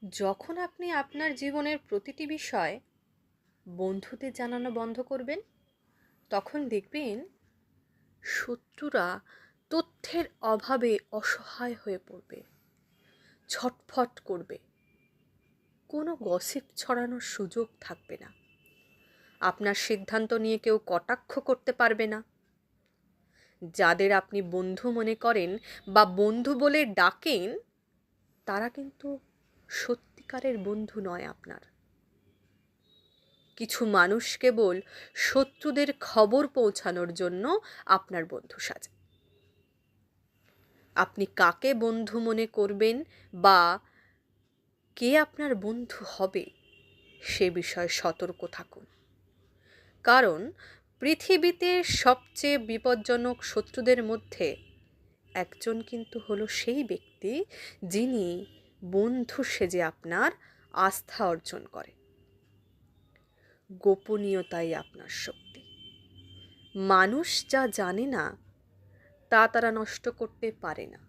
যখন আপনি আপনার জীবনের প্রতিটি বিষয় বন্ধুদের জানানো বন্ধ করবেন, তখন দেখবেন শত্রুরা তথ্যের অভাবে অসহায় হয়ে পড়বে, ছটফট করবে। কোনো গসিপ ছড়ানোর সুযোগ থাকবে না। আপনার সিদ্ধান্ত নিয়ে কেউ কটাক্ষ করতে পারবে না। যাদের আপনি বন্ধু মনে করেন বা বন্ধু বলে ডাকেন, তারা কিন্তু সত্যিকারের বন্ধু নয় আপনার। কিছু মানুষ কেবল শত্রুদের খবর পৌঁছানোর জন্য আপনার বন্ধু সাজে। আপনি কাকে বন্ধু মনে করবেন বা কে আপনার বন্ধু হবে, সে বিষয়ে সতর্ক থাকুন। কারণ পৃথিবীতে সবচেয়ে বিপজ্জনক শত্রুদের মধ্যে একজন কিন্তু হলো সেই ব্যক্তি যিনি বন্ধু সেজে আপনার আস্থা অর্জন করে। গোপনীয়তাই আপনার শক্তি। মানুষ যা জানে না তা তারা নষ্ট করতে পারে না।